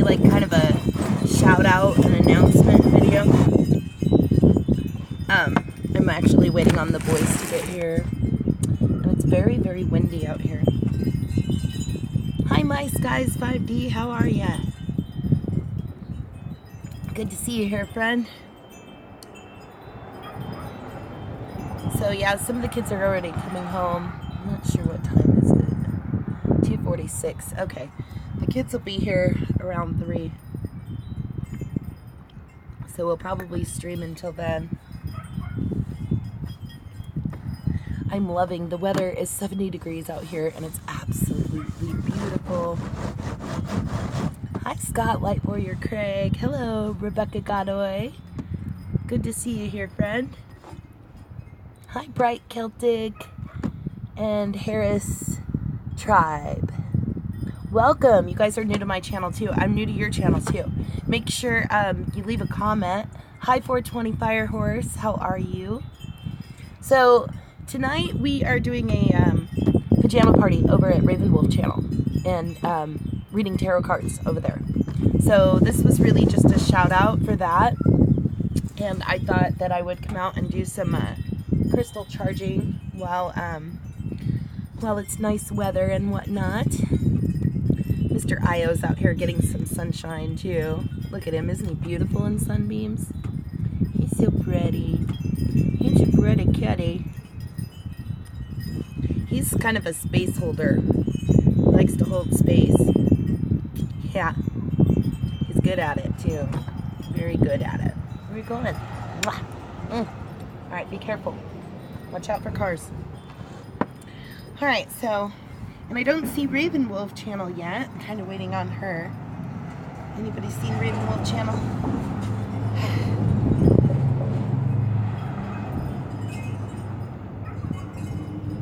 like kind of a shout out and announcement video. I'm actually waiting on the boys to get here, and it's very, very windy out here. Hi, my Skies 5D, how are ya? Good to see you here, friend. So yeah, some of the kids are already coming home. I'm not sure what time is it. 2:46. Okay, the kids will be here around 3. So we'll probably stream until then. I'm loving the weather. Is 70 degrees out here and it's absolutely beautiful. Hi Scott, Light Warrior Craig. Hello Rebecca Godoy. Good to see you here, friend. Hi Bright Celtic and Harris Tribe. Welcome. You guys are new to my channel too. I'm new to your channel too. Make sure you leave a comment. Hi 420 Firehorse, how are you? So tonight we are doing a pajama party over at Ravenwolf channel and reading tarot cards over there. So this was really just a shout out for that, and I thought that I would come out and do some crystal charging while it's nice weather and whatnot. Mr. Io's out here getting some sunshine too. Look at him, isn't he beautiful in Sunbeams? He's so pretty. He's a pretty kitty. He's kind of a space holder. Likes to hold space. Yeah. He's good at it too. Very good at it. Where are you going? Alright, be careful. Watch out for cars. Alright, so, and I don't see Ravenwolf channel yet. I'm kind of waiting on her. Anybody seen Ravenwolf channel?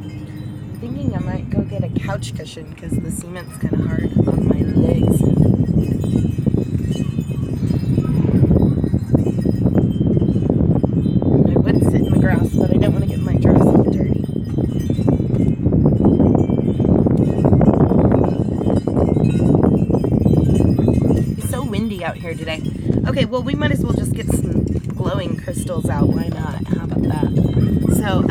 I'm thinking I might go get a couch cushion because the cement's kind of hard on my legs. I would sit in the grass, but I don't want to get my dress dirty. It's so windy out here today. Okay, well, we might as well just get some glowing crystals out. Why not? How about that? So,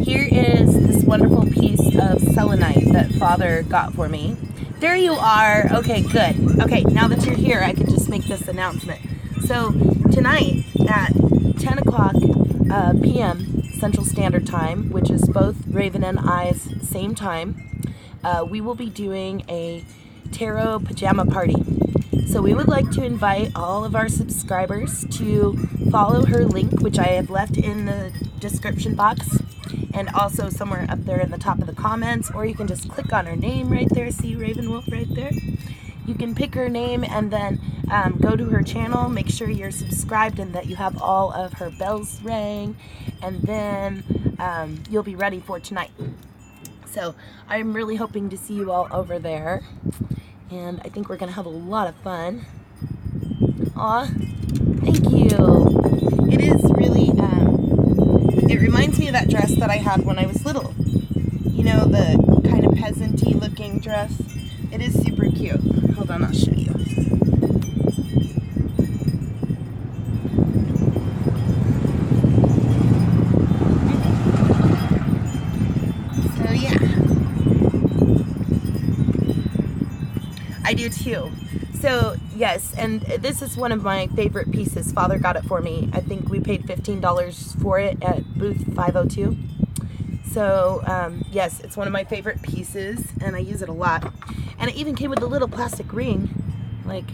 here is this wonderful piece of selenite that Father got for me. There you are. Okay, good. Okay, now that you're here, I can just make this announcement. So, tonight at 10 o'clock p.m. Central Standard Time, which is both Raven and I's same time, we will be doing a tarot pajama party. So we would like to invite all of our subscribers to follow her link, which I have left in the description box and also somewhere up there in the top of the comments, or you can just click on her name right there. See Ravenwolf right there? You can pick her name and then go to her channel, make sure you're subscribed and that you have all of her bells rang, and then you'll be ready for tonight. So I'm really hoping to see you all over there, and I think we're gonna have a lot of fun. Aw, thank you. It is really, it reminds me of that dress that I had when I was little. You know, the kind of peasant-y looking dress. It is super cute. Hold on, I'll show you. So yeah. I do too. So yes, and this is one of my favorite pieces. Father got it for me. I think we paid $15 for it at booth 502. So yes, it's one of my favorite pieces and I use it a lot. And it even came with a little plastic ring. Like,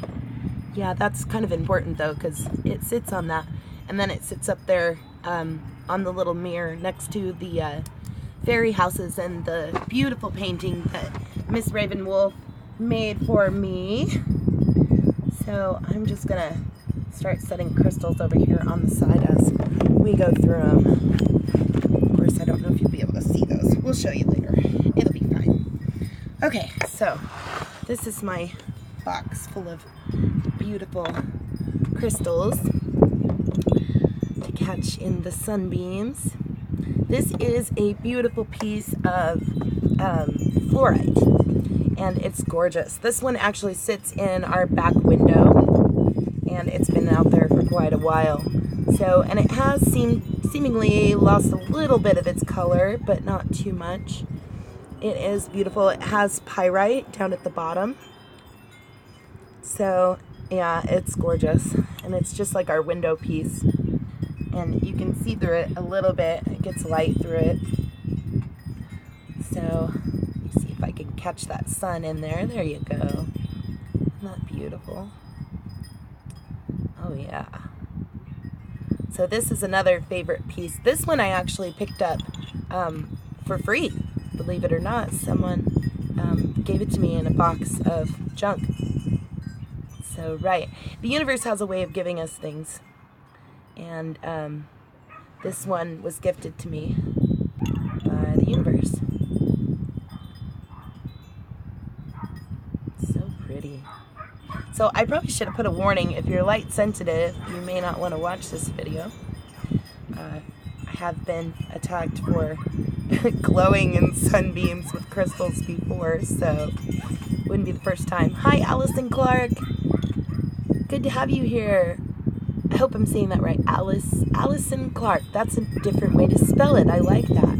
yeah, that's kind of important though, because it sits on that. And then it sits up there on the little mirror next to the fairy houses and the beautiful painting that Miss Ravenwolf made for me. So I'm just gonna start setting crystals over here on the side as we go through them. Of course, I don't know if you'll be able to see those. We'll show you later. It'll be fine. Okay, so this is my box full of beautiful crystals to catch in the sunbeams. This is a beautiful piece of fluorite. and it's gorgeous. This one actually sits in our back window, and it's been out there for quite a while. So, and it has seemingly lost a little bit of its color, but not too much. It is beautiful. It has pyrite down at the bottom. So, yeah, it's gorgeous. And it's just like our window piece. And you can see through it a little bit. It gets light through it. So, let me see if I can catch that sun in there. There you go. Isn't that beautiful? Oh, yeah. So this is another favorite piece. This one I actually picked up for free, believe it or not. Someone gave it to me in a box of junk. So, right. The universe has a way of giving us things. And this one was gifted to me by the universe. So pretty. So I probably should have put a warning. If you're light sensitive, you may not want to watch this video. I have been attacked for glowing in sunbeams with crystals before, so wouldn't be the first time. Hi, Allison Clark. Good to have you here. I hope I'm saying that right. Allison Clark. That's a different way to spell it. I like that.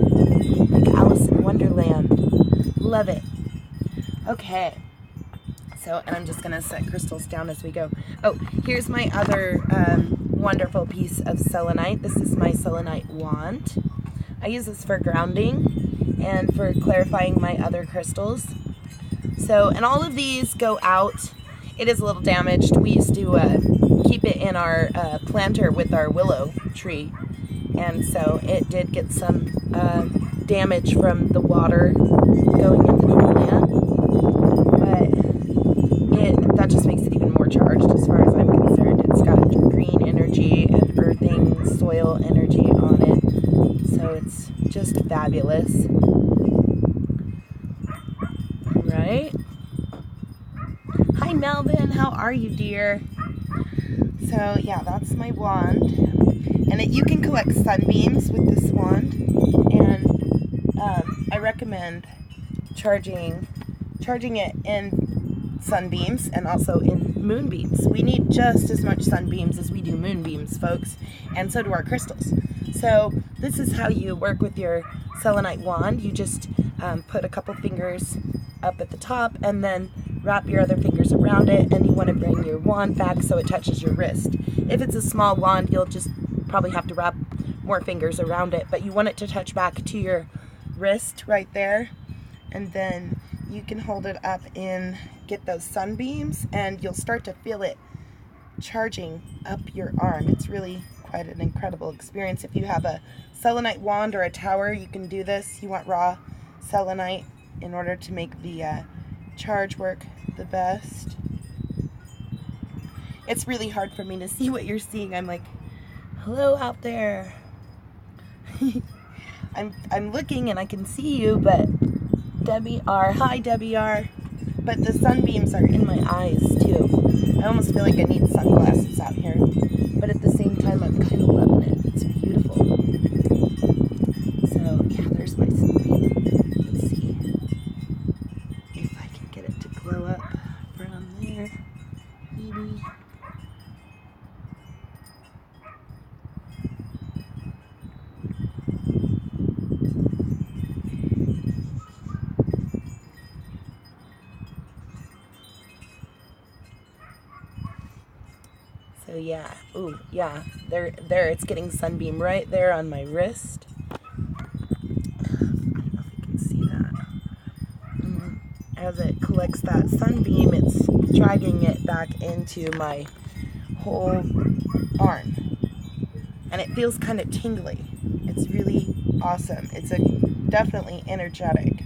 Like Alice in Wonderland. Love it. Okay. So, and I'm just going to set crystals down as we go. Oh, here's my other wonderful piece of selenite. This is my Selenite Wand. I use this for grounding and for clarifying my other crystals. So, and all of these go out. It is a little damaged. We used to keep it in our planter with our willow tree. And so it did get some damage from the water going into the plant. That just makes it even more charged as far as I'm concerned. It's got green energy and earthing soil energy on it. So it's just fabulous. Right? Hi Melvin, how are you, dear? So yeah, that's my wand. And you can collect sunbeams with this wand. And I recommend charging it in sunbeams and also in moonbeams. We need just as much sunbeams as we do moonbeams, folks, and so do our crystals. So this is how you work with your selenite wand. You just put a couple fingers up at the top and then wrap your other fingers around it, and you want to bring your wand back so it touches your wrist. If it's a small wand, you'll just probably have to wrap more fingers around it, but you want it to touch back to your wrist right there, and then you can hold it up and get those sunbeams, and you'll start to feel it charging up your arm. It's really quite an incredible experience. If you have a selenite wand or a tower, you can do this. You want raw selenite in order to make the charge work the best. It's really hard for me to see what you're seeing. I'm like, hello out there. I'm looking and I can see you, but Debbie R. Hi, Debbie R. But the sunbeams are in my eyes, too. I almost feel like I need sunglasses out here. But at the same time, I'm kind of loving it. It's beautiful. So, yeah, there's my sunbeam. Let's see if I can get it to glow up from there. Maybe. So yeah, ooh, yeah, there, it's getting sunbeam right there on my wrist. I don't know if you can see that. As it collects that sunbeam, it's dragging it back into my whole arm. And it feels kind of tingly. It's really awesome. It's definitely energetic.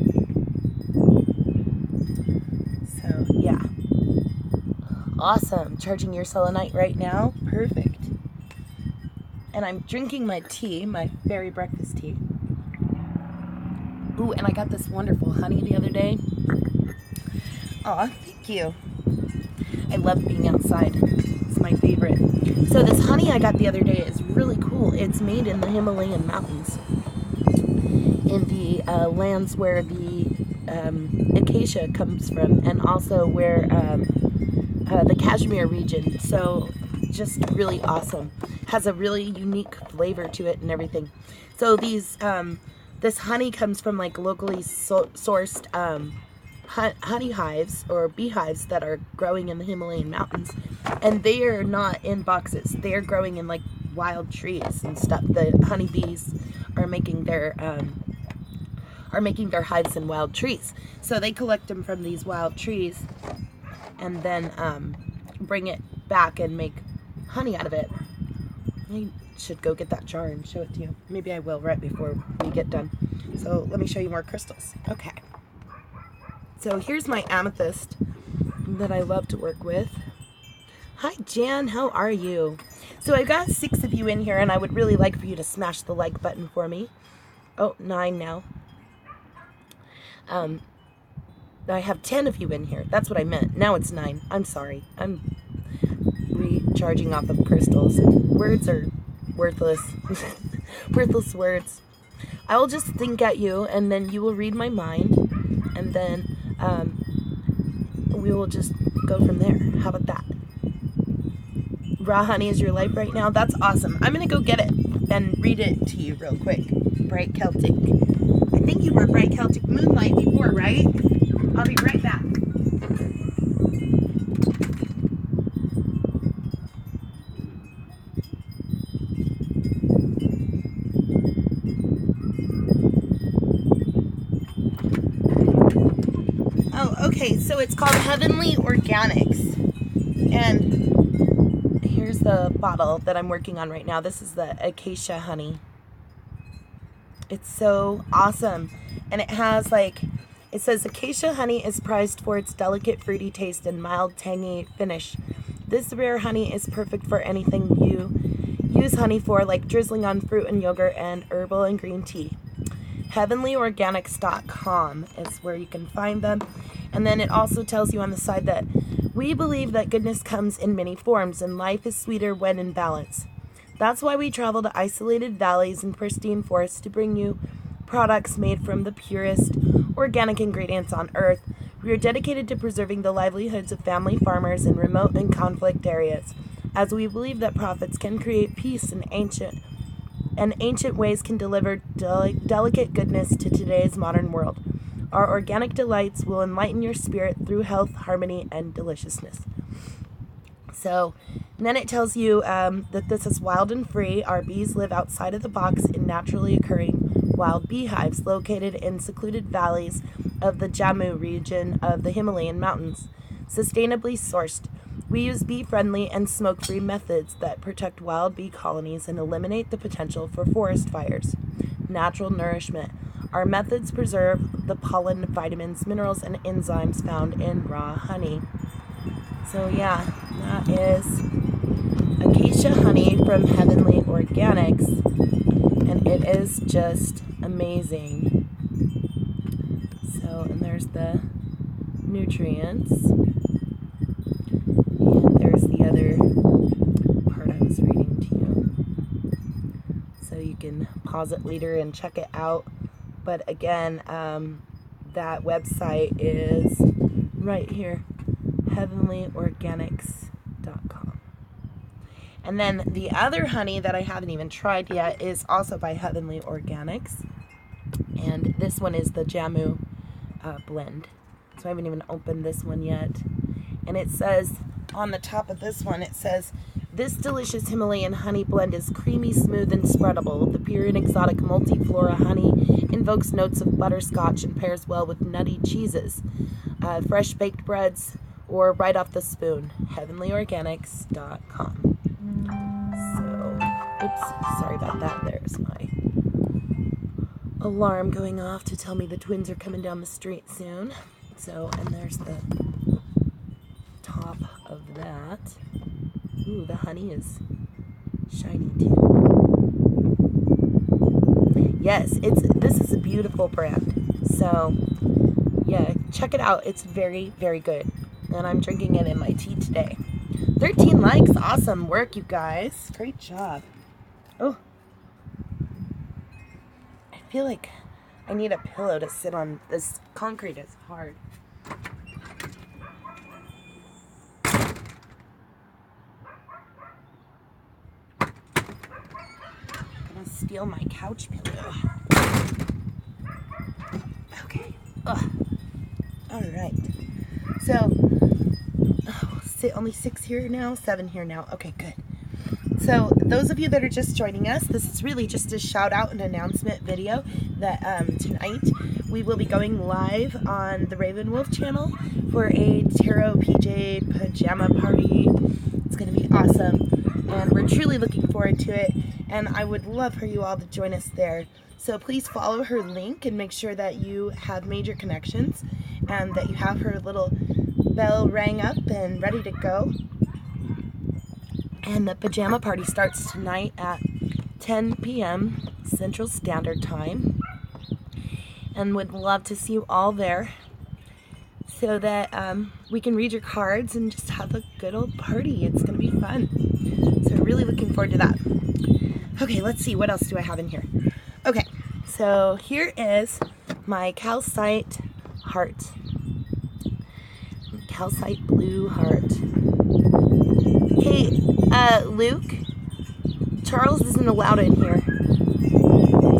So yeah. Awesome. Charging your selenite right now. Perfect. And I'm drinking my tea, my fairy breakfast tea. Ooh, and I got this wonderful honey the other day. Aw, thank you. I love being outside. It's my favorite. So this honey I got the other day is really cool. It's made in the Himalayan mountains. In the lands where the acacia comes from, and also where the Kashmir region. So just really awesome. Has a really unique flavor to it and everything. So these this honey comes from like locally sourced honey hives or beehives that are growing in the Himalayan mountains, and they are not in boxes. They are growing in like wild trees and stuff. The honeybees are making their hives in wild trees. So they collect them from these wild trees and then bring it back and make honey out of it. I should go get that jar and show it to you. Maybe I will right before we get done. So let me show you more crystals. Okay. So here's my amethyst that I love to work with. Hi Jan, how are you? So I've got 6 of you in here, and I would really like for you to smash the like button for me. Oh, 9 now. I have 10 of you in here. That's what I meant. Now it's 9. I'm sorry. I'm recharging off of crystals. Words are worthless. Worthless words. I will just think at you, and then you will read my mind, and then we will just go from there. How about that? Raw honey is your life right now? That's awesome. I'm going to go get it and read it to you real quick. Bright Celtic. I think you were Bright Celtic Moonlight before, right? I'll be right back. Oh, okay, so it's called Heavenly Organics. And here's the bottle that I'm working on right now. This is the acacia honey. It's so awesome. And it has like, it says acacia honey is prized for its delicate fruity taste and mild tangy finish. This rare honey is perfect for anything you use honey for, like drizzling on fruit and yogurt and herbal and green tea. HeavenlyOrganics.com is where you can find them. And then it also tells you on the side that we believe that goodness comes in many forms and life is sweeter when in balance. That's why we travel to isolated valleys and pristine forests to bring you products made from the purest organic ingredients on earth. We are dedicated to preserving the livelihoods of family farmers in remote and conflict areas, as we believe that prophets can create peace in ancient ways can deliver delicate goodness to today's modern world. Our organic delights will enlighten your spirit through health, harmony, and deliciousness. So, and then it tells you that this is wild and free. Our bees live outside of the box in naturally occurring wild beehives located in secluded valleys of the Jammu region of the Himalayan mountains. Sustainably sourced. We use bee-friendly and smoke-free methods that protect wild bee colonies and eliminate the potential for forest fires. Natural nourishment. Our methods preserve the pollen, vitamins, minerals, and enzymes found in raw honey. So yeah, that is acacia honey from Heavenly Organics, and it is just amazing. So, and there's the nutrients, and there's the other part I was reading to you. So you can pause it later and check it out. But again, that website is right here, heavenlyorganics.com. And then the other honey that I haven't even tried yet is also by Heavenly Organics. And this one is the Jammu blend. So I haven't even opened this one yet. And it says, on the top of this one, it says, this delicious Himalayan honey blend is creamy, smooth, and spreadable. The pure and exotic multiflora honey invokes notes of butterscotch and pairs well with nutty cheeses, fresh baked breads, or right off the spoon. HeavenlyOrganics.com. So, oops, sorry about that. There's my alarm going off to tell me the twins are coming down the street soon. So, and there's the top of that. Ooh, the honey is shiny too. Yes, this is a beautiful brand. So, yeah, check it out. It's very, very good. And I'm drinking it in my tea today. 13 likes. Awesome work, you guys. Great job. Oh. I feel like I need a pillow to sit on. This concrete is hard. I'm gonna steal my couch pillow. Okay. Ugh. All right. So, only 6 here now, 7 here now. Okay, good. So, those of you that are just joining us, this is really just a shout out and announcement video that tonight we will be going live on the Raven Wolf channel for a Tarot PJ pajama party. It's going to be awesome, and we're truly looking forward to it, and I would love for you all to join us there. So please follow her link and make sure that you have made your connections and that you have her little bell rang up and ready to go. And the pajama party starts tonight at 10 p.m. Central Standard Time. And would love to see you all there so that we can read your cards and just have a good old party. It's going to be fun. So really looking forward to that. Okay, let's see. What else do I have in here? Okay, so here is my calcite heart. Calcite blue heart. Hey, Luke, Charles isn't allowed in here.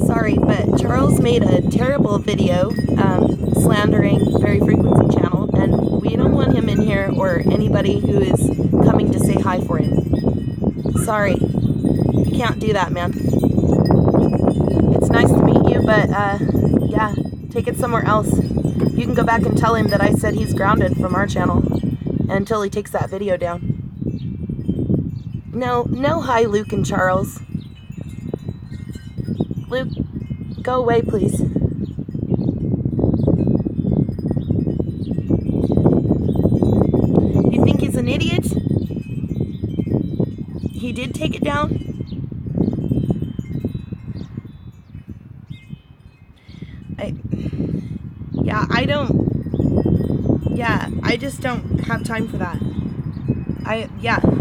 Sorry, but Charles made a terrible video slandering Fairy Frequency Channel, and we don't want him in here or anybody who is coming to say hi for him. Sorry, you can't do that, man. It's nice to meet you, but yeah, take it somewhere else. You can go back and tell him that I said he's grounded from our channel until he takes that video down. No hi, Luke and Charles. Luke, go away, please. You think he's an idiot? He did take it down? I just don't have time for that.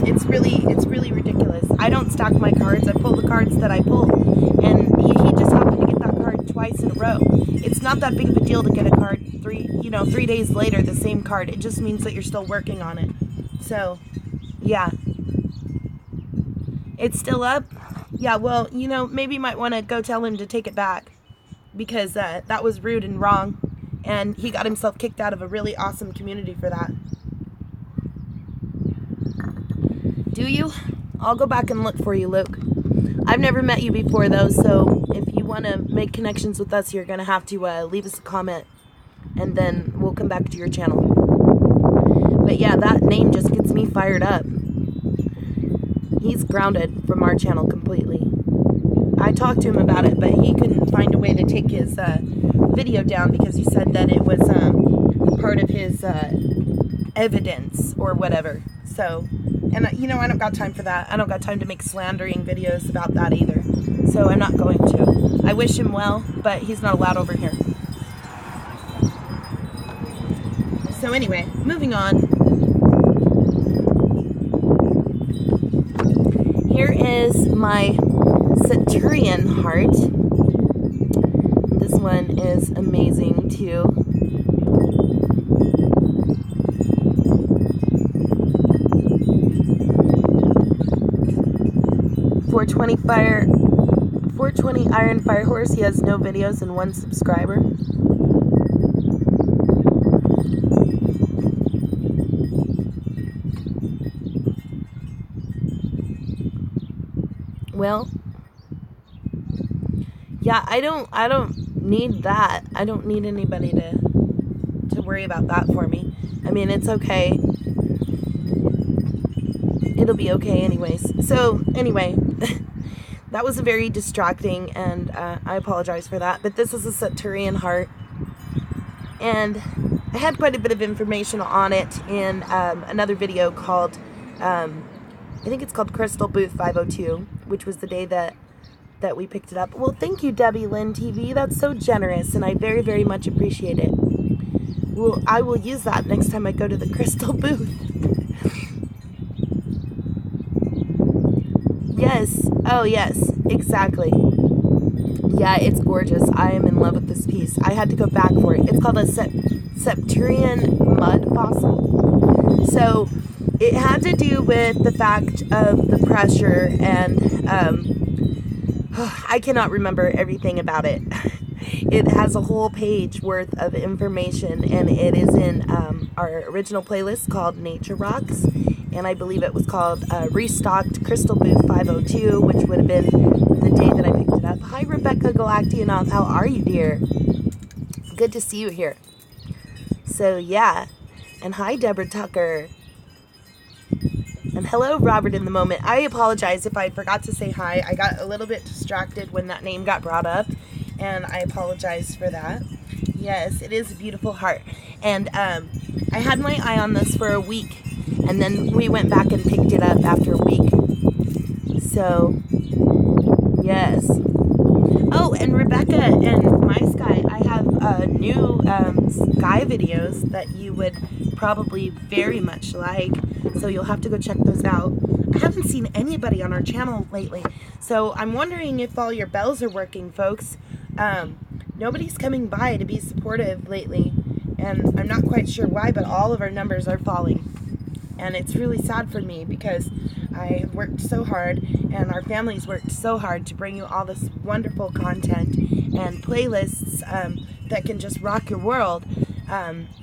It's really ridiculous. I don't stack my cards. I pull the cards that I pull, and he just happened to get that card twice in a row. It's not that big of a deal to get a card 3 days later, the same card. It just means that you're still working on it. So, yeah. It's still up? Yeah, well, maybe you might want to go tell him to take it back, because that was rude and wrong, and he got himself kicked out of a really awesome community for that. Do you? I'll go back and look for you, Luke. I've never met you before, though, so if you want to make connections with us, you're going to have to leave us a comment, and then we'll come back to your channel. But yeah, that name just gets me fired up. He's grounded from our channel completely. I talked to him about it, but he couldn't find a way to take his video down because he said that it was part of his evidence or whatever. So, and I don't got time for that. I don't got time to make slandering videos about that either. So I'm not going to. I wish him well, but he's not allowed over here. So anyway, moving on. Here is my Centurion Heart. This one is amazing too. $420 Iron Fire Horse. He has no videos and 1 subscriber. Well, yeah, I don't need that. I don't need anybody to worry about that for me. I mean, it's okay. It'll be okay anyways. So, anyway, that was a very distracting, and I apologize for that. But this is a Centurion Heart, and I had quite a bit of information on it in another video called, I think it's called Crystal Booth 502, which was the day that we picked it up. Well, thank you, Debbie Lynn TV. That's so generous, and I very, very much appreciate it. Well, I will use that next time I go to the Crystal Booth. Yes. Oh, yes. Exactly. Yeah, it's gorgeous. I am in love with this piece. I had to go back for it. It's called a Centurion mud fossil. So it had to do with the fact of the pressure, and I cannot remember everything about it. It has a whole page worth of information, and it is in our original playlist called Nature Rocks, and I believe it was called Restocked Crystal Booth 502, which would have been the day that I picked it up. Hi, Rebecca Galactionoth. How are you, dear? Good to see you here. So, yeah. And hi, Deborah Tucker. And hello, Robert in the Moment. I apologize if I forgot to say hi. I got a little bit distracted when that name got brought up, and I apologize for that. Yes, it is a beautiful heart. And I had my eye on this for a week, and then we went back and picked it up after a week. So, yes. Oh, and Rebecca and My Sky, I have new sky videos that you would probably very much like, so you'll have to go check those out. I haven't seen anybody on our channel lately, so I'm wondering if all your bells are working, folks. Nobody's coming by to be supportive lately, and I'm not quite sure why, but all of our numbers are falling. And it's really sad for me because I have worked so hard, and our family's worked so hard to bring you all this wonderful content and playlists that can just rock your world.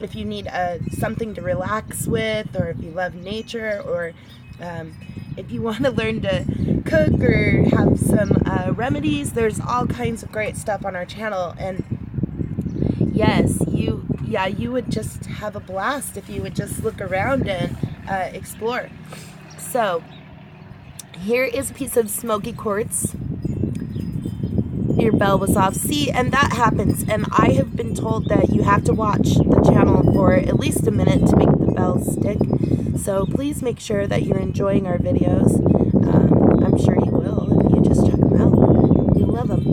If you need something to relax with, or if you love nature, or if you want to learn to cook or have some remedies, there's all kinds of great stuff on our channel. And yes, you would just have a blast if you would just look around and explore. So here is a piece of Smoky Quartz. Your bell was off. See, and that happens, and I have been told that you have to watch the channel for at least a minute to make the bell stick. So please make sure that you're enjoying our videos. I'm sure you will if you just check them out. You'll love them.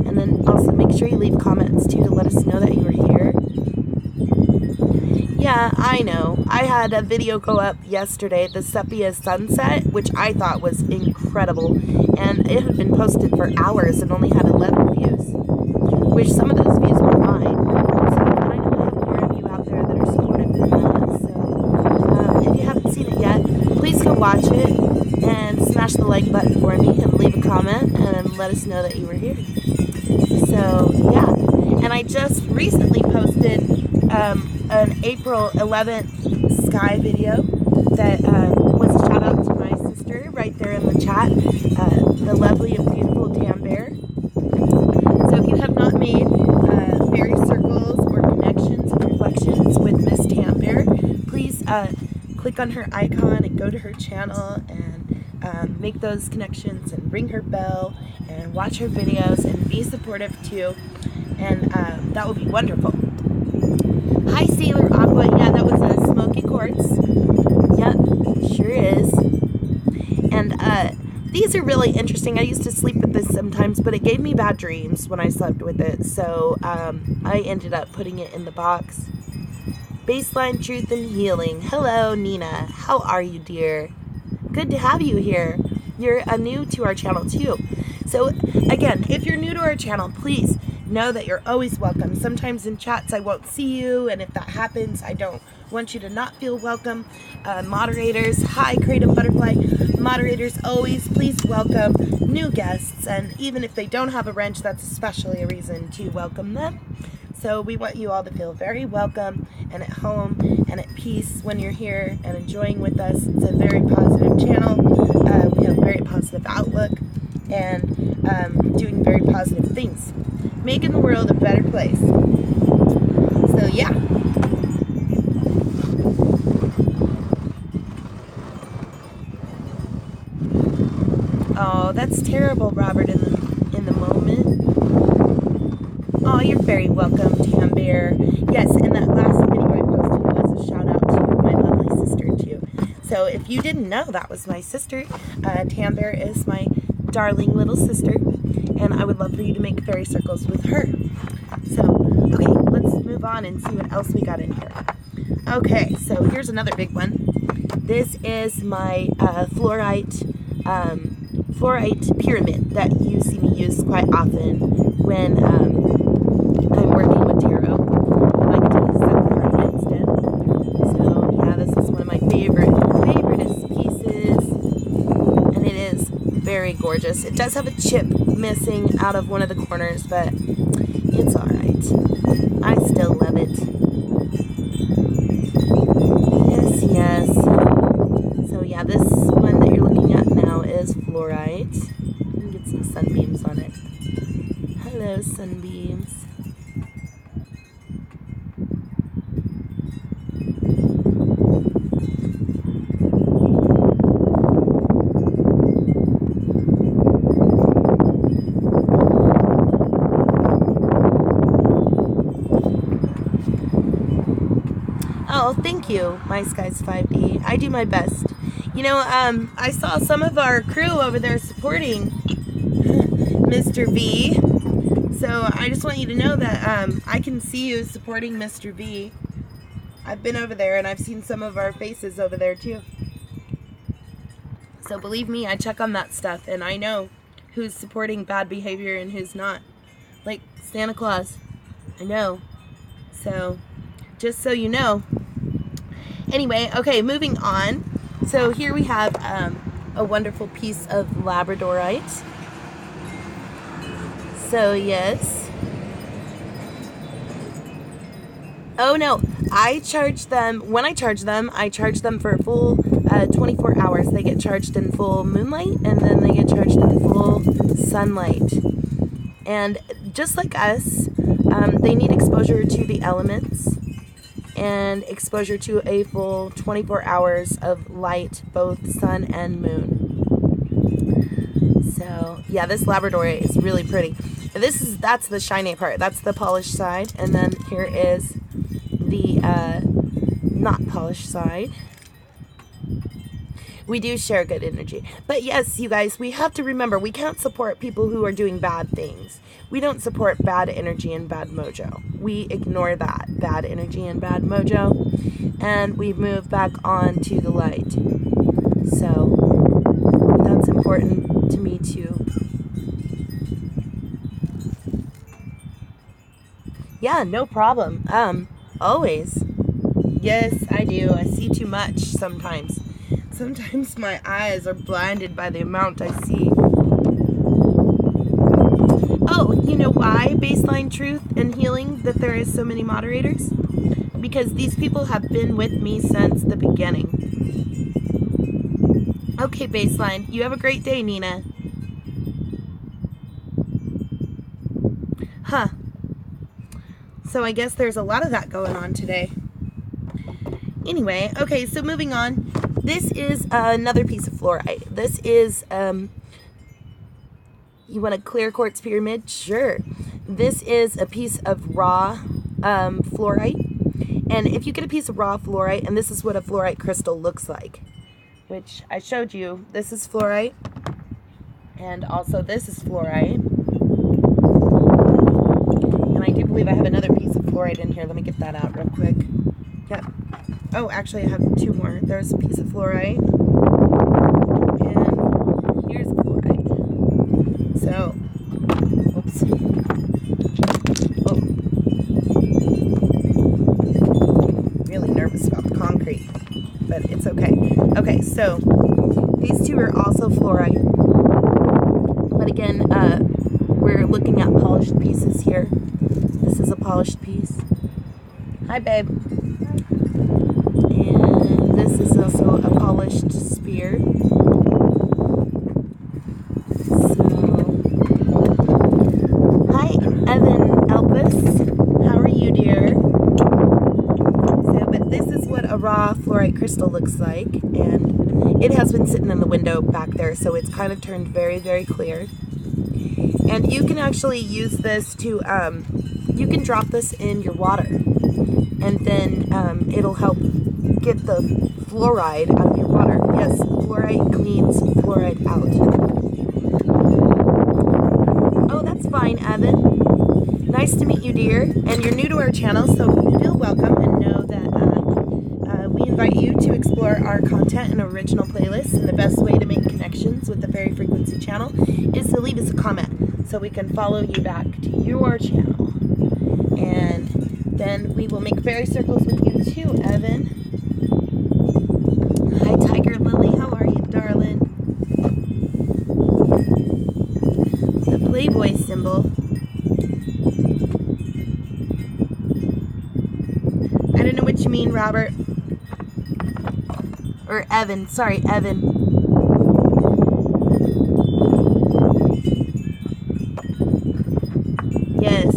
And then also make sure you leave comments too to let us know that you were here. Yeah, I know. I had a video go up yesterday, the Sepia Sunset, which I thought was incredible. And it had been posted for hours and only had 11 views, which some of those views were mine. So I know I have more of you out there that are supportive than that. So if you haven't seen it yet, please go watch it and smash the like button for me and leave a comment and let us know that you were here. So yeah, and I just recently posted an April 11th sky video that was a shout out to my sister right there in the chat, the lovely and beautiful Tam Bear. So if you have not made fairy circles or connections and reflections with Miss Tam Bear, please click on her icon and go to her channel and make those connections and ring her bell and watch her videos and be supportive too, and that would be wonderful. Hi Sailor Aqua, yeah, that was a Smoky Quartz. Yep, sure is. And these are really interesting. I used to sleep with this sometimes, but it gave me bad dreams when I slept with it, so I ended up putting it in the box. Baseline Truth and Healing. Hello Nina, how are you, dear? Good to have you here. You're new to our channel too. So again, if you're new to our channel, please know that you're always welcome. Sometimes in chats I won't see you, and if that happens, I don't want you to not feel welcome. Moderators, hi Creative Butterfly. Moderators, always please welcome new guests, and even if they don't have a wrench, that's especially a reason to welcome them. So we want you all to feel very welcome and at home and at peace when you're here and enjoying with us. It's a very positive channel. We have a very positive outlook and doing very positive things, making the world a better place. So yeah. Oh, that's terrible, Robert in the moment. Oh, you're very welcome, Tam Bear. Yes, and that last video I posted was a shout out to my lovely sister too. So if you didn't know, that was my sister. Tam Bear is my darling little sister, and I would love for you to make fairy circles with her. So, okay, let's move on and see what else we got in here. Okay, so here's another big one. This is my fluorite pyramid that you see me use quite often. when I'm working with tarot. I like to set the card instead. So yeah, this is one of my favoriteest pieces, and it is very gorgeous. It does have a chip missing out of one of the corners, but it's alright. I still love it. Yes, yes. So yeah, this one that you're looking at now is fluorite. You can get some sunbeams on it. Hello, sunbeams. Oh, thank you, My Skies 5D. I do my best. You know, I saw some of our crew over there supporting Mr. V. So I just want you to know that I can see you supporting Mr. V. I've been over there and I've seen some of our faces over there too. So believe me, I check on that stuff and I know who's supporting bad behavior and who's not. Like Santa Claus. I know. So, just so you know. Anyway, okay, moving on. So here we have a wonderful piece of Labradorite. So yes. Oh no, I charge them, when I charge them for a full 24 hours. They get charged in full moonlight and then they get charged in full sunlight. And just like us, they need exposure to the elements and exposure to a full 24 hours of light, both sun and moon. So yeah, this Labradorite is really pretty. That's the shiny part. That's the polished side, and then here is the not polished side. We do share good energy. But yes, you guys, we have to remember, we can't support people who are doing bad things. We don't support bad energy and bad mojo. We ignore that bad energy and bad mojo, and we move back on to the light. So that's important to me too. Yeah, no problem. Always. Yes, I do. I see too much sometimes. Sometimes my eyes are blinded by the amount I see. Oh, you know why, Baseline Truth and Healing, that there is so many moderators? Because these people have been with me since the beginning. Okay, Baseline. You have a great day, Nina. Huh. So I guess there's a lot of that going on today. Anyway, okay, so moving on. This is another piece of fluorite. This is, you want a clear quartz pyramid? Sure. This is a piece of raw fluorite. And if you get a piece of raw fluorite, and this is what a fluorite crystal looks like, which I showed you. This is fluorite. And also this is fluorite. And I do believe I have another piece of fluorite in here. Let me get that out real quick. Yep. Oh, actually I have two more. There's a piece of fluorite. And here's fluorite. So, oops. Oh. Really nervous about the concrete, but it's okay. Okay, so these two are also fluorite. But again, we're looking at polished pieces here. This is a polished piece. Hi, babe. And this is also a polished spear. So, hi, Evan Elvis. How are you, dear? So, but this is what a raw fluorite crystal looks like, and it has been sitting in the window back there, so it's kind of turned very, very clear. And you can actually use this to, you can drop this in your water, and then it'll help get the fluoride out of your water. Yes, fluoride cleans fluoride out. Oh, that's fine, Evan. Nice to meet you, dear. And you're new to our channel, so feel welcome and know that we invite you to explore our content and original playlists, and the best way to make connections with the Fairy Frequency channel is to leave us a comment. so we can follow you back to your channel. And then we will make fairy circles with you too, Evan. Hi, Tiger Lily. How are you, darling? The Playboy symbol. I don't know what you mean, Robert. Or Evan. Sorry, Evan. Yes.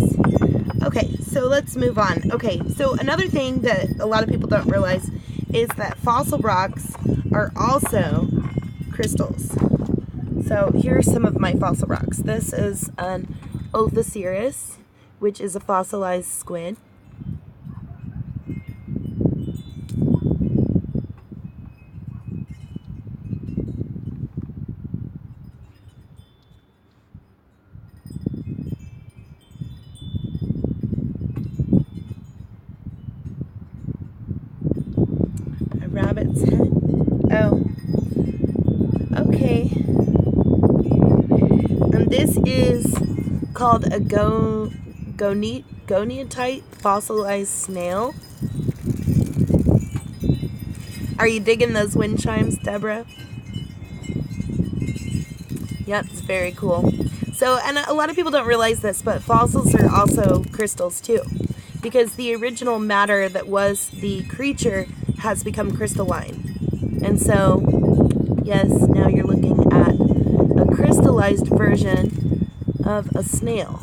Okay, so let's move on. Okay, so another thing that a lot of people don't realize is that fossil rocks are also crystals. So here are some of my fossil rocks. This is an Ophiceros, which is a fossilized squid. Rabbit's head. Oh. Okay. And this is called a goniatite fossilized snail. Are you digging those wind chimes, Deborah? Yep, it's very cool. So, and a lot of people don't realize this, but fossils are also crystals too. Because the original matter that was the creature has become crystalline. And so, yes, now you're looking at a crystallized version of a snail.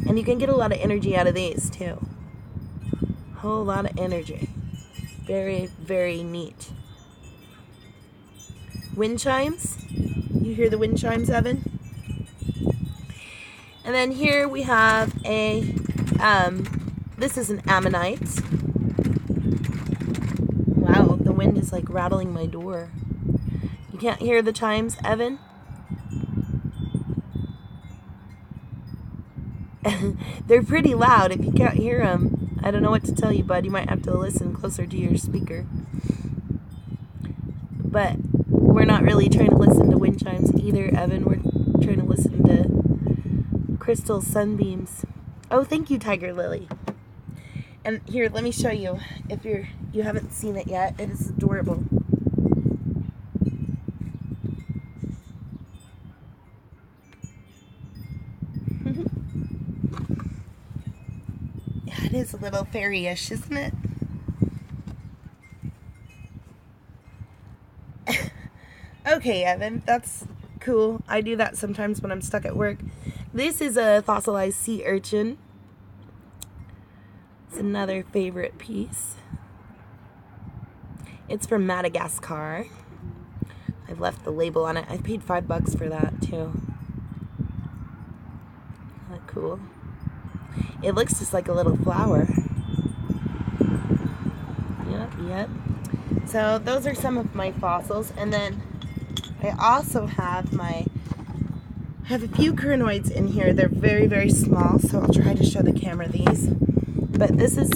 And you can get a lot of energy out of these too. Whole lot of energy. Very, very neat. Wind chimes. You hear the wind chimes, Evan? And then here we have a, this is an ammonite. Wow, the wind is like rattling my door. You can't hear the chimes, Evan? They're pretty loud if you can't hear them. I don't know what to tell you, bud. You might have to listen closer to your speaker. But we're not really trying to listen to wind chimes either, Evan. We're trying to listen to crystal sunbeams. Oh, thank you, Tiger Lily. And here, let me show you. If you haven't seen it yet, it is adorable. Yeah, it is a little fairy-ish, isn't it? Okay, Evan, that's cool. I do that sometimes when I'm stuck at work. This is a fossilized sea urchin. It's another favorite piece. It's from Madagascar. I've left the label on it. I paid $5 for that too. Isn't that cool? It looks just like a little flower. Yep. So those are some of my fossils, and then I also have I have a few crinoids in here. They're very, very small, so I'll try to show the camera these. But this is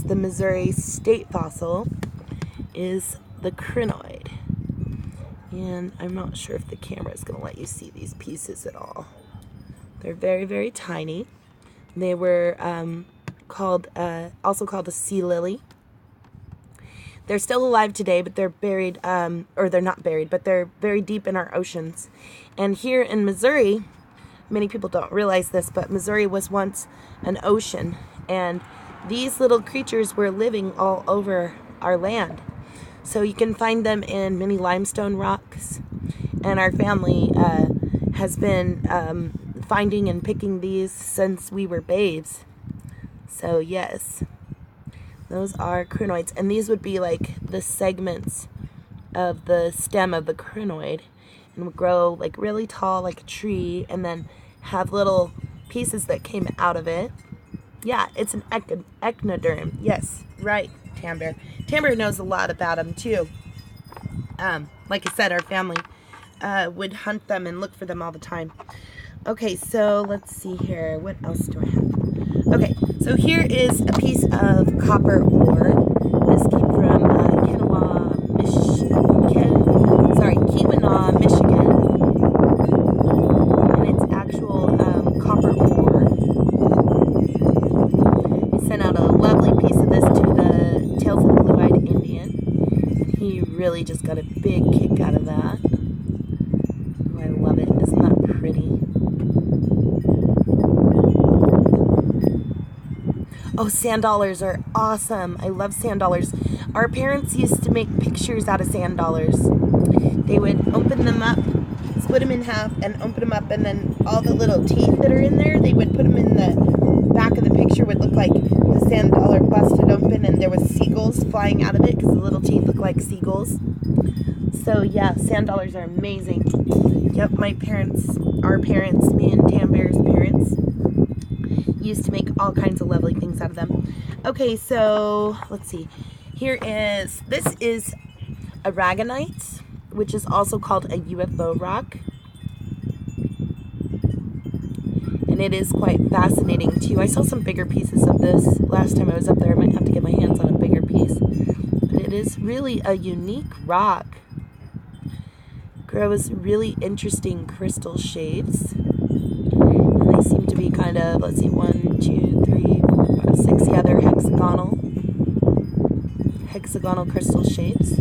the Missouri state fossil, is the crinoid. And I'm not sure if the camera is going to let you see these pieces at all. They're very, very tiny. They were also called a sea lily. They're still alive today, but they're buried, or they're not buried, but they're very deep in our oceans. And here in Missouri, many people don't realize this, but Missouri was once an ocean, and these little creatures were living all over our land. So you can find them in many limestone rocks, and our family has been finding and picking these since we were babes. So yes, those are crinoids, and these would be like the segments of the stem of the crinoid, and would grow like really tall like a tree, and then have little pieces that came out of it. Yeah, it's an echinoderm. Yes, right, Tamber. Tamber knows a lot about them too. Like I said, our family would hunt them and look for them all the time. Okay, so let's see here. What else do I have? Okay, so here is a piece of copper ore. This came from Keweenaw, Michigan. he really just got a big kick out of that. Oh, I love it. Isn't that pretty? Oh, sand dollars are awesome. I love sand dollars. Our parents used to make pictures out of sand dollars. They would open them up, split them in half, and open them up, and then all the little teeth that are in there, they would put them in the back of the picture. Would look like the sand dollar busted open, and there was seagulls flying out of it because the little teeth look like seagulls. So yeah, sand dollars are amazing. Yep, my parents, our parents, me and Tam Bear's parents, used to make all kinds of lovely things out of them. Okay, so let's see. This is aragonite, which is also called a UFO rock. And it is quite fascinating too. I saw some bigger pieces of this last time I was up there. I might have to get my hands on a bigger piece. But it is really a unique rock. Grows really interesting crystal shapes. And they seem to be kind of, let's see, 1, 2, 3, 4, 5, 6. Yeah, they're hexagonal crystal shapes.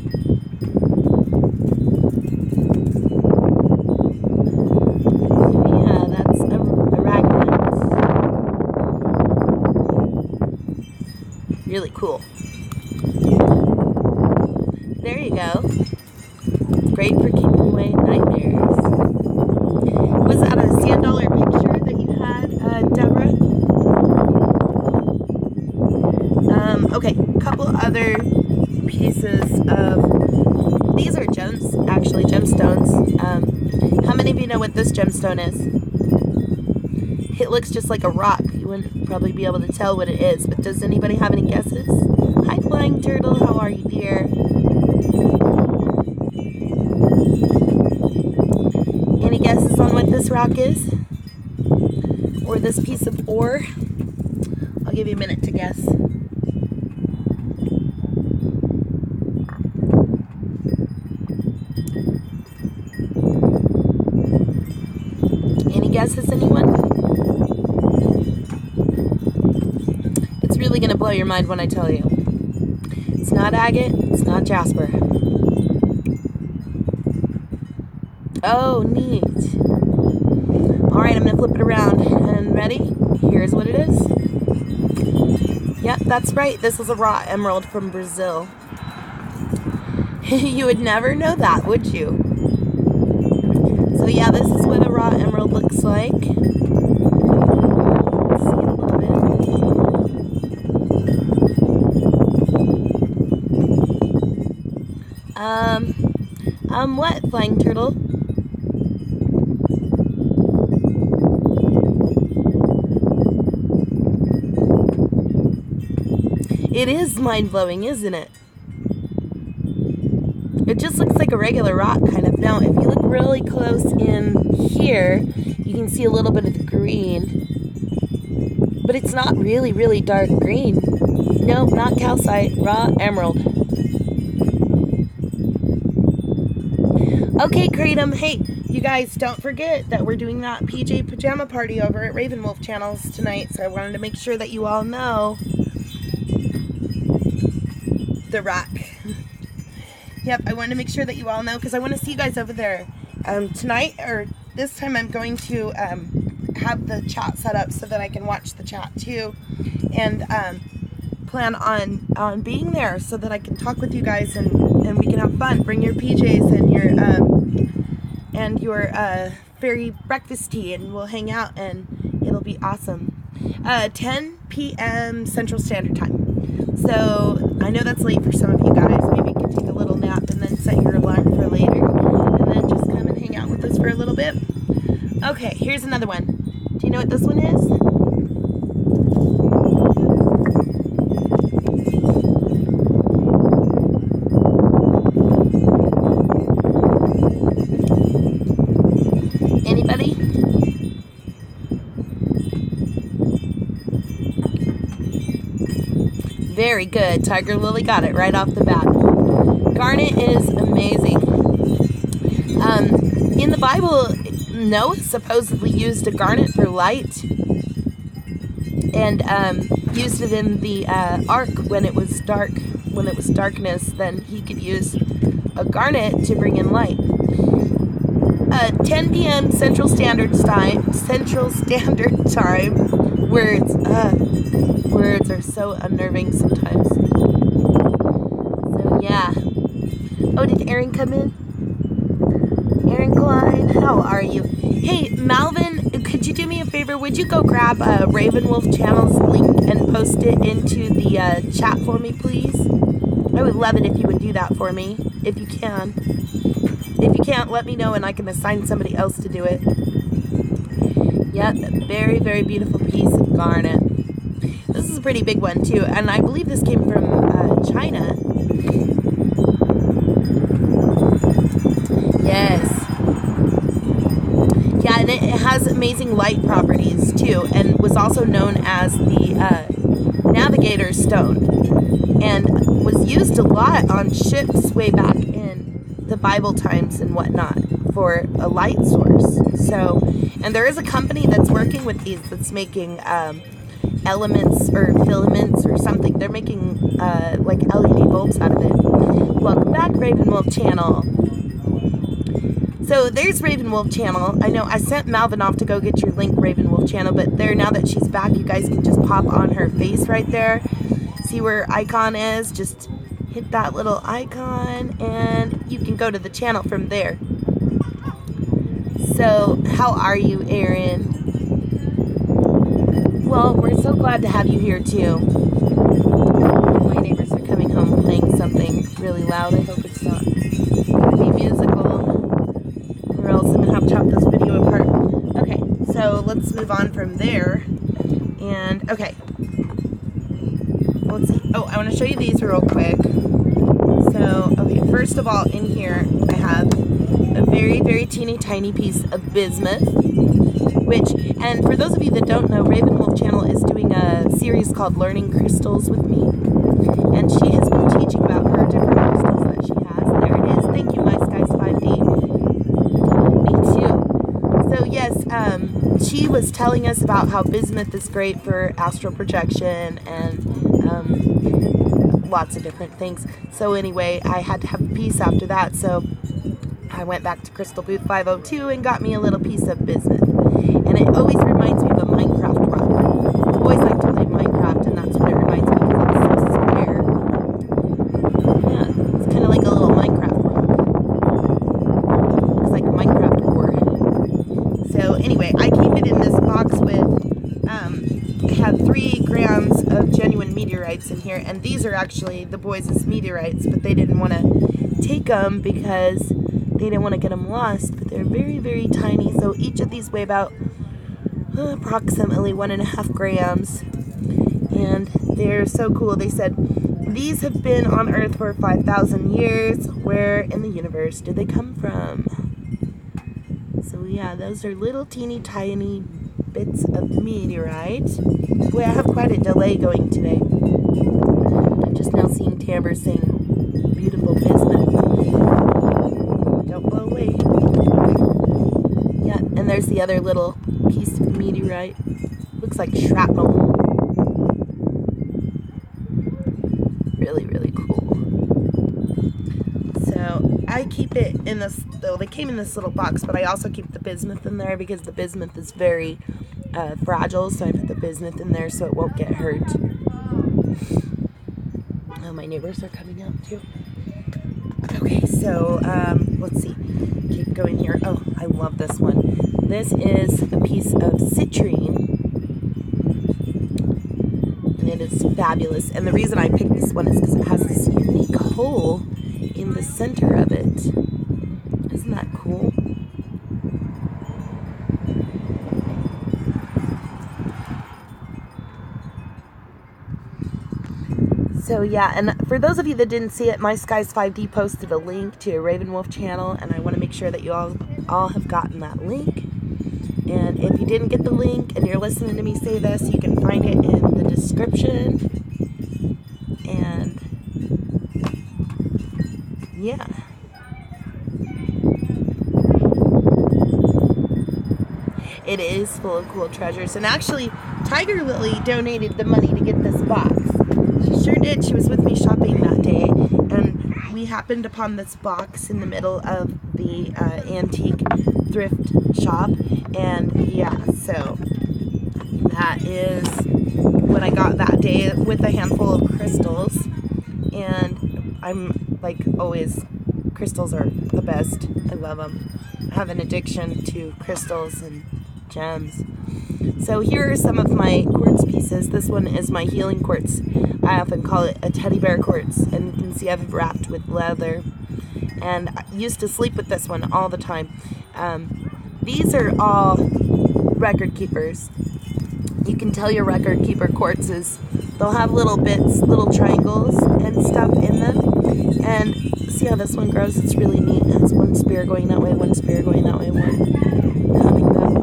Yeah, that's aragonite. Really cool. There you go. Great for keeping away nightmares. Was that a sand dollar picture that you had, Deborah? Okay, a couple other pieces of, these are gems, actually, gemstones. How many of you know what this gemstone is? It looks just like a rock. You wouldn't probably be able to tell what it is, but does anybody have any guesses? Hi, Flying Turtle, how are you, dear? Any guesses on what this rock is? Or this piece of ore? I'll give you a minute to guess. Any guesses, anyone? It's really going to blow your mind when I tell you. It's not agate, it's not jasper. Oh, neat. Alright, I'm going to flip it around. And ready? Here's what it is. Yep, that's right. This is a raw emerald from Brazil. You would never know that, would you? So yeah, this is what a raw emerald looks like. Let's see it a little bit. What, Flying Turtle? It is mind-blowing, isn't it? It just looks like a regular rock, kind of. Now, if you look really close in here, you can see a little bit of the green. But it's not really, really dark green. Nope, not calcite, raw emerald. Okay, Kratom, hey, you guys, don't forget that we're doing that PJ Pajama Party over at Ravenwolf Channels tonight, so I wanted to make sure that you all know the rock. Yep, I wanted to make sure that you all know, because I want to see you guys over there. Tonight, or this time, I'm going to have the chat set up so that I can watch the chat too, and plan on being there so that I can talk with you guys and we can have fun. Bring your PJs and your fairy breakfast tea, and we'll hang out, and it'll be awesome. 10 p.m. Central Standard Time. So I know that's late for some of you guys. Maybe you can take a little nap and then set your alarm for later, and then just come and hang out with us for a little bit. Okay, here's another one. Do you know what this one is? Anybody? Very good. Tiger Lily got it right off the bat. Garnet is amazing. In the Bible, Noah supposedly used a garnet for light, and used it in the ark when it was dark. When it was darkness, then he could use a garnet to bring in light. 10 p.m. Central Standard Time. Words are so unnerving sometimes. So yeah. Oh, did Aaron come in? Aaron Klein, how are you? Hey, Malvin, could you do me a favor? Would you go grab Ravenwolf Channel's link and post it into the chat for me, please? I would love it if you would do that for me, if you can. If you can't, let me know and I can assign somebody else to do it. Yep, very, very beautiful piece of garnet. This is a pretty big one too, and I believe this came from China. Yes. Yeah, and it has amazing light properties too, and was also known as the Navigator Stone, and was used a lot on ships way back in the Bible times and whatnot for a light source. So, and there is a company that's working with these that's making elements or filaments or something. They're making like LED bulbs out of it. Welcome back, Ravenwolf Channel. So there's Ravenwolf Channel. I know I sent Malvin off to go get your link, Ravenwolf Channel, but there, now that she's back, you guys can just pop on her face right there. See where her icon is? Just hit that little icon and you can go to the channel from there. So, how are you, Aaron? Well, we're so glad to have you here too. My neighbors are coming home playing something really loud. I hope it's not going to be musical, or else I'm going to have to chop this video apart. Okay, so let's move on from there. And, okay. Let's see. Oh, I want to show you these real quick. So, okay, first of all, in here, I have a very, very teeny tiny piece of bismuth, which, and for those of you that don't know, Ravenwolf Channel is doing a series called Learning Crystals with me, and she has been teaching about her different crystals that she has. There it is. Thank you, My Skies 5D. Me too. So yes, she was telling us about how bismuth is great for astral projection and lots of different things. So anyway, I had to have a piece after that, so I went back to Crystal Booth 502 and got me a little piece of bismuth. And it always reminds me of a Minecraft rock. The boys like to play Minecraft, and that's what it reminds me of because it's so square. Yeah, it's kind of like a little Minecraft rock. Looks like Minecraft ore. So anyway, I keep it in this box with, I have 3 grams of genuine meteorites in here, and these are actually the boys' meteorites, but they didn't want to take them because they didn't want to get them lost, but they're very, very tiny. So each of these weigh about approximately 1.5 grams, and they're so cool. They said these have been on Earth for 5,000 years. Where in the universe did they come from? So yeah, those are little teeny tiny bits of meteorite. Boy, I have quite a delay going today. I'm just now seeing Tamber sing beautiful bismuth. Don't blow away. Yeah, and there's the other little piece of meteorite. Looks like shrapnel. Really, really cool. So I keep it in this, though they came in this little box, but I also keep the bismuth in there because the bismuth is very fragile, so I put the bismuth in there so it won't get hurt. Oh, my neighbors are coming out too. Okay, so let's see. Keep going here. Oh, I love this one. This is a piece of citrine, and it is fabulous. And the reason I picked this one is because it has this unique hole in the center of it. Isn't that cool? So yeah, and for those of you that didn't see it, My Skies 5D posted a link to a Ravenwolf Channel, and I want to make sure that you all have gotten that link. And if you didn't get the link and you're listening to me say this, you can find it in the description. And yeah. It is full of cool treasures. And actually, Tiger Lily donated the money to get this box. She sure did. She was with me shopping that day. And we happened upon this box in the middle of the antique thrift shop, and yeah, so that is what I got that day with a handful of crystals. And I'm like always, crystals are the best. I love them. I have an addiction to crystals and gems. So here are some of my quartz pieces. This one is my healing quartz. I often call it a teddy bear quartz, and you can see I've wrapped with leather. And I used to sleep with this one all the time. These are all record keepers. You can tell your record keeper quartzes. They'll have little bits, little triangles and stuff in them. And see how this one grows? It's really neat. It has one spear going that way, one spear going that way, one coming that way.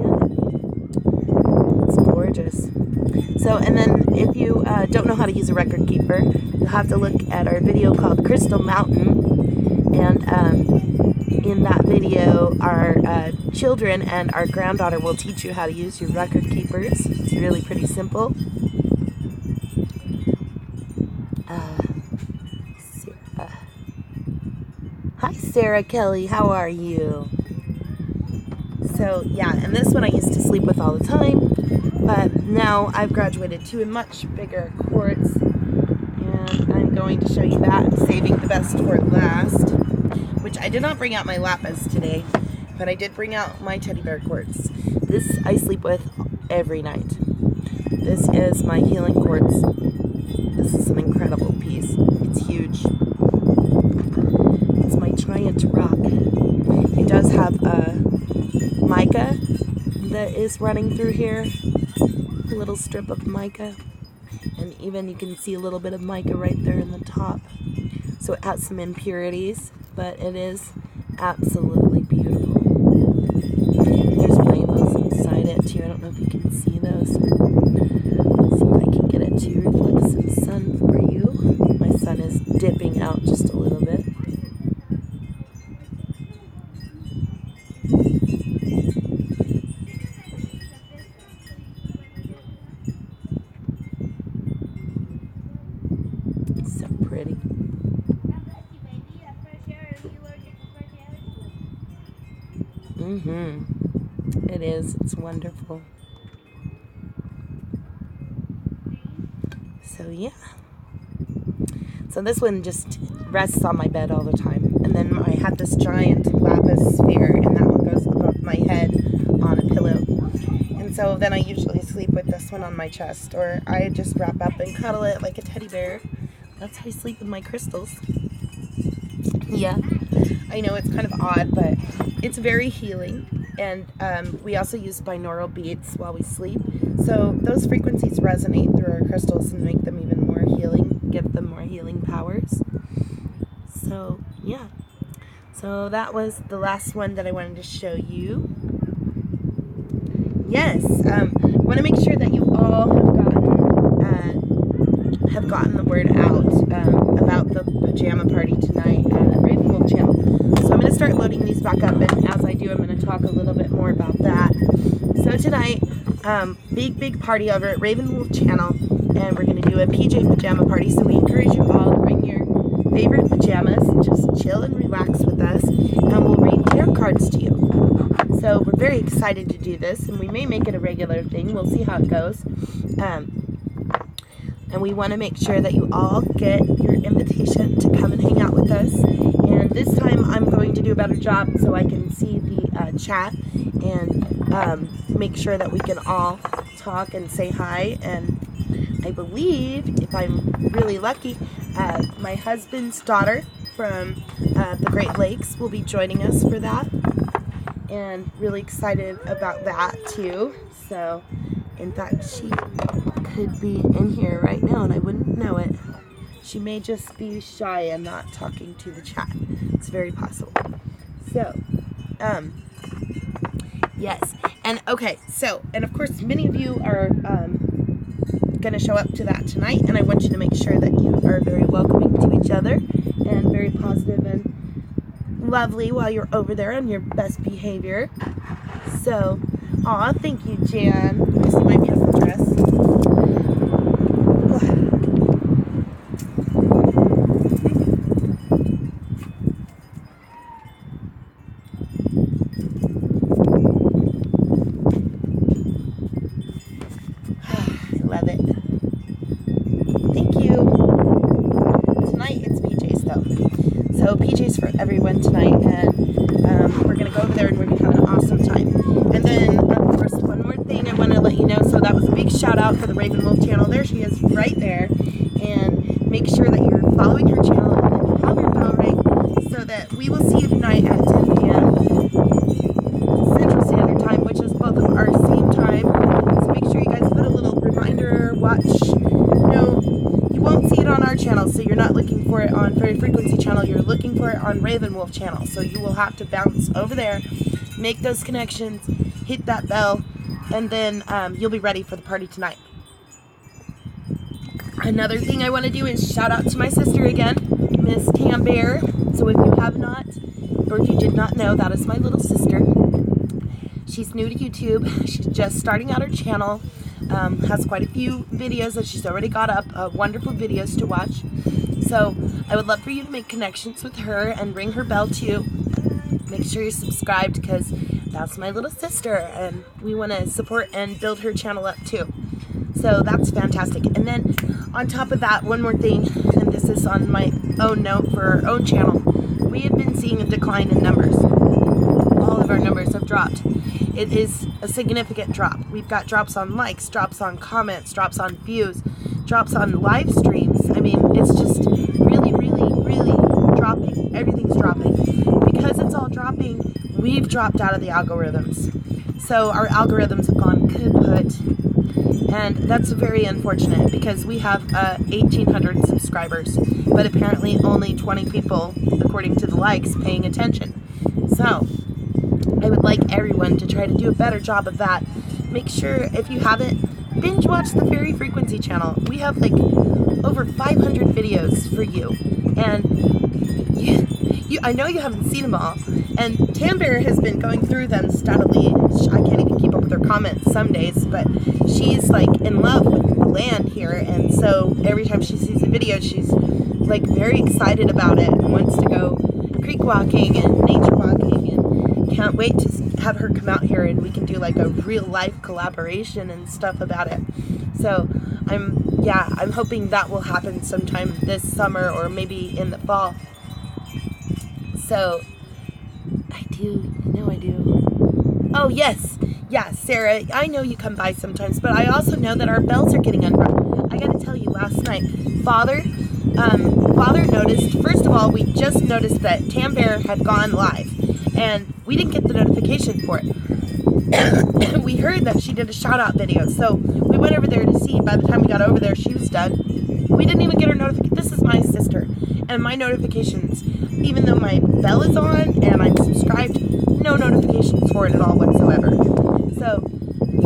Yeah. It's gorgeous. So, and then if you don't know how to use a record keeper, you'll have to look at our video called Crystal Mountain. And in that video, our children and our granddaughter will teach you how to use your record keepers. It's really pretty simple. Sarah. Hi, Sarah Kelly. How are you? So, yeah, and this one I used to sleep with all the time. But now I've graduated to a much bigger quartz. And I'm going to show you that. I'm saving the best for last. Which I did not bring out my lapis today, but I did bring out my teddy bear quartz. This I sleep with every night. This is my healing quartz. This is an incredible piece. It's huge. It's my giant rock. It does have a mica that is running through here. A little strip of mica. And even you can see a little bit of mica right there in the top. So it has some impurities, but it is absolutely beautiful. There's rainbows inside it too. I don't know if you can see those. Let's see if I can get it to reflect some sun for you. My sun is dipping out just a little bit. It's so pretty. It is. It's wonderful. So yeah. So this one just rests on my bed all the time. And then I have this giant lapis sphere, and that one goes above my head on a pillow. And so then I usually sleep with this one on my chest, or I just wrap up and cuddle it like a teddy bear. That's how I sleep with my crystals. Yeah. I know it's kind of odd, but it's very healing. And we also use binaural beats while we sleep. So those frequencies resonate through our crystals and make them even more healing, give them more healing powers. So, yeah. So that was the last one that I wanted to show you. Yes, want to make sure that you all have gotten the word out about the pajama party tonight at Ravenwolf channel. So I'm going to start loading these back up, and as I do, I'm going to talk a little bit more about that. So tonight, big party over at Ravenwolf channel, and we're going to do a PJ pajama party. So we encourage you all to bring your favorite pajamas and just chill and relax with us, and we'll read tarot cards to you. So we're very excited to do this, and we may make it a regular thing. We'll see how it goes. And we want to make sure that you all get your invitation to come and hang out with us. And this time I'm going to do a better job so I can see the chat and make sure that we can all talk and say hi. And I believe, if I'm really lucky, my husband's daughter from the Great Lakes will be joining us for that. And really excited about that too. So, in fact, she could be in here right now and I wouldn't know it. She may just be shy and not talking to the chat. It's very possible. So, yes. And okay, so, and of course many of you are going to show up to that tonight, and I want you to make sure that you are very welcoming to each other and very positive and lovely while you're over there on your best behavior. So, aw, thank you, Jan. You see my beautiful dress? So PJs for everyone tonight, and we're going to go over there and we're going to have an awesome time. And then, of course, one more thing I want to let you know. So that was a big shout out for the Raven Wolf channel. There she is right there. And make sure that you're following her channel and that you have your bell ring so that we will see you tonight at 10 p.m. Central Standard Time, which is both of our same time. So make sure you guys put a little reminder, watch. No, you won't see it on our channel, so you're not looking for it on Fairy Frequency channel. You're looking for it on Raven Wolf channel. So you will have to bounce over there, make those connections, hit that bell, and then you'll be ready for the party tonight. Another thing I want to do is shout out to my sister again, Miss Tambert. So if you have not, or if you did not know, that is my little sister. She's new to YouTube. She's just starting out her channel. Has quite a few videos that she's already got up, wonderful videos to watch. So I would love for you to make connections with her and ring her bell too. Make sure you're subscribed because that's my little sister and we want to support and build her channel up too. So that's fantastic. And then on top of that, one more thing, and this is on my own note for our own channel. We have been seeing a decline in numbers. All of our numbers have dropped. It is a significant drop. We've got drops on likes, drops on comments, drops on views, drops on live streams. I mean, it's just really, really, really dropping. Everything's dropping. Because it's all dropping, we've dropped out of the algorithms. So our algorithms have gone kaput. And that's very unfortunate because we have 1,800 subscribers, but apparently only 20 people, according to the likes, paying attention. So I would like everyone to try to do a better job of that. Make sure, if you haven't, binge watch the Fairy Frequency channel. We have like over 500 videos for you. And I know you haven't seen them all. And Tambert has been going through them steadily. I can't even keep up with her comments some days, but she's like in love with the land here. And so every time she sees a video, she's like very excited about it and wants to go creek walking and nature walking, and can't wait to have her come out here and we can do like a real life collaboration and stuff about it. So I'm hoping that will happen sometime this summer or maybe in the fall. So I do. Oh yes, yeah, Sarah, I know you come by sometimes, but I also know that our bells are getting unrung. I gotta tell you, last night, Father noticed, first of all, we just noticed that Tambert had gone live, and we didn't get the notification for it. We heard that she did a shout out video, so we went over there to see. By the time we got over there, she was done. We didn't even get her notification. This is my sister, and my notifications, even though my bell is on and I'm subscribed, no notifications for it at all whatsoever. So,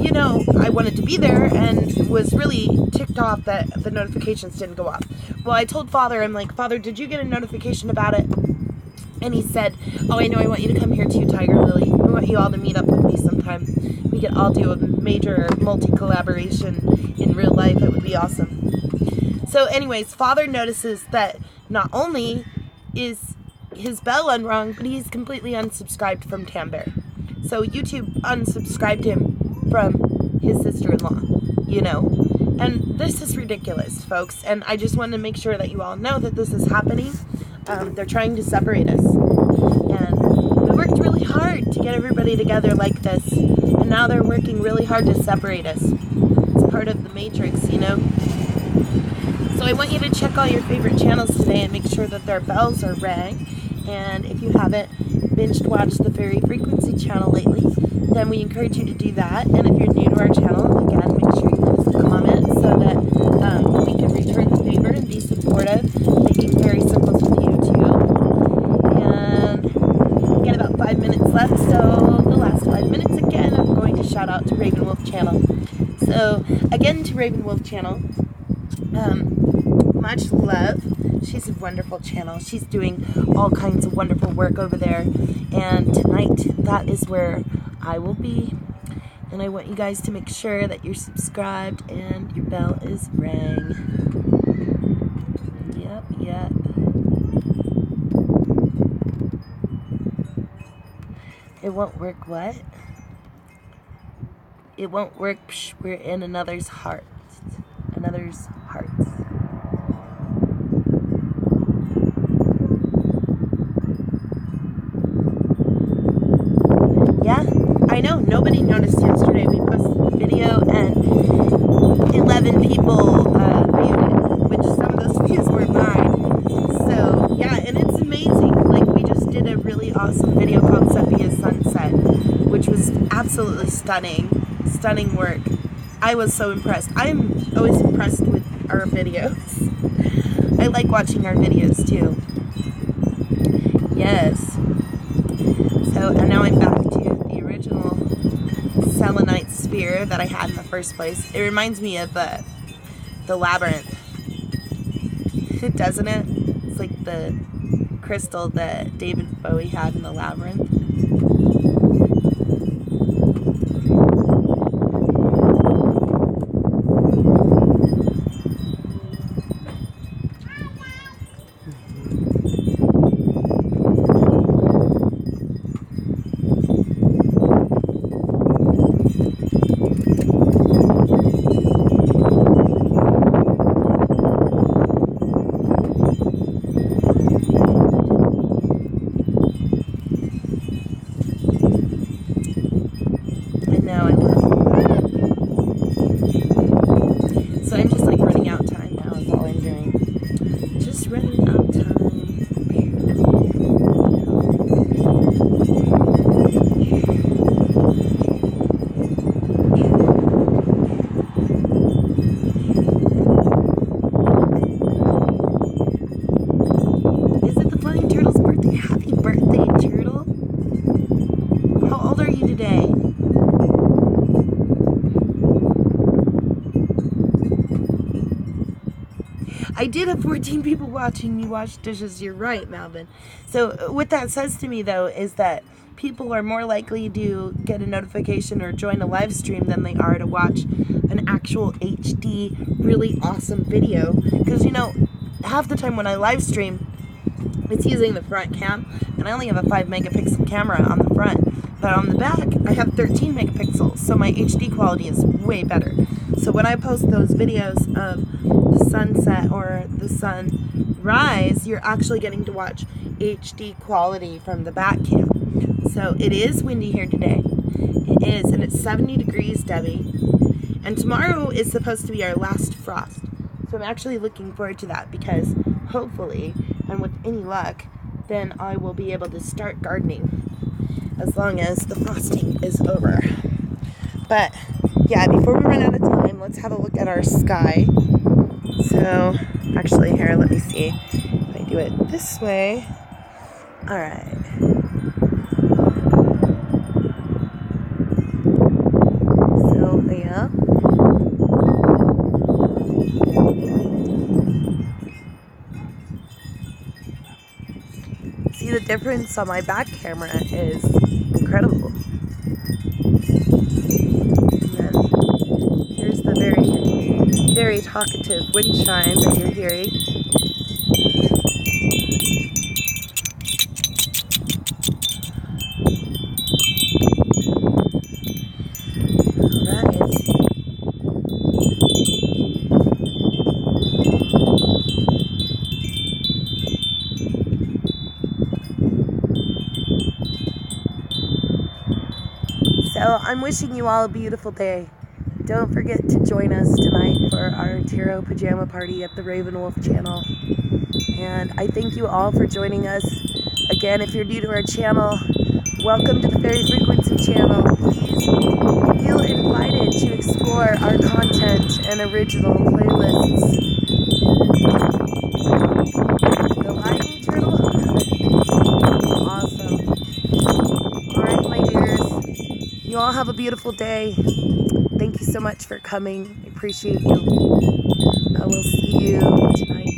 you know, I wanted to be there and was really ticked off that the notifications didn't go off. Well, I told Father, I'm like, Father, did you get a notification about it? And he said, oh, I know, I want you to come here too, Tiger Lily. I want you all to meet up with me sometime. We could all do a major multi-collaboration in real life. It would be awesome. So anyways, Father notices that not only is his bell unrung, but he's completely unsubscribed from Tambert. So YouTube unsubscribed him from his sister-in-law, you know. And this is ridiculous, folks. And I just wanted to make sure that you all know that this is happening. They're trying to separate us. And we worked really hard to get everybody together like this. And now they're working really hard to separate us. It's part of the matrix, you know. So I want you to check all your favorite channels today and make sure that their bells are rang. And if you haven't binged watched the Fairy Frequency channel lately, then we encourage you to do that. And if you're new to our channel, again, make sure you leave us a comment so that we can return the favor and be supportive, making fairy symbols with you too. And we got about 5 minutes left, so the last 5 minutes again, I'm going to shout out to Raven Wolf channel. So again to Raven Wolf channel, much love. She's a wonderful channel. She's doing all kinds of wonderful work over there. And tonight, that is where I will be. And I want you guys to make sure that you're subscribed and your bell is rang. Yep. It won't work, what? It won't work, psh, we're in another's heart. Another's hearts. I know, nobody noticed yesterday. We posted a video and 11 people viewed it, which some of those views were mine. So, yeah, and it's amazing. Like, we just did a really awesome video called Sepia Sunset, which was absolutely stunning. Stunning work. I was so impressed. I'm always impressed with our videos. I like watching our videos too. Yes. So, and now I'm back to the original selenite sphere that I had in the first place. It reminds me of the labyrinth. Doesn't it? It's like the crystal that David Bowie had in the labyrinth. I did have 14 people watching. You wash dishes. You're right, Malvin. So what that says to me, though, is that people are more likely to get a notification or join a live stream than they are to watch an actual HD, really awesome video. Because, you know, half the time when I live stream, it's using the front cam, and I only have a 5 megapixel camera on the front. But on the back, I have 13 megapixels, so my HD quality is way better. So when I post those videos of the sunset or the sunrise, you're actually getting to watch HD quality from the back cam. So it is windy here today. It is, and it's 70 degrees, Debbie. And tomorrow is supposed to be our last frost. So I'm actually looking forward to that because hopefully, and with any luck, then I will be able to start gardening as long as the frosting is over. But yeah, before we run out of time, let's have a look at our sky. So actually here, let me see if I do it this way. All right. So yeah. See, the difference on my back camera is incredible. And then here's the very, very talkative wind chime that you're hearing. So I'm wishing you all a beautiful day. Don't forget to join us tonight for our tarot pajama party at the Raven Wolf channel. And I thank you all for joining us. Again, if you're new to our channel, welcome to the Fairy Frequency channel. Please feel invited to explore our content and original playlists. The lying turtle? Awesome. Alright, my dears. You all have a beautiful day. Thank you so much for coming. I appreciate you. I will see you tonight.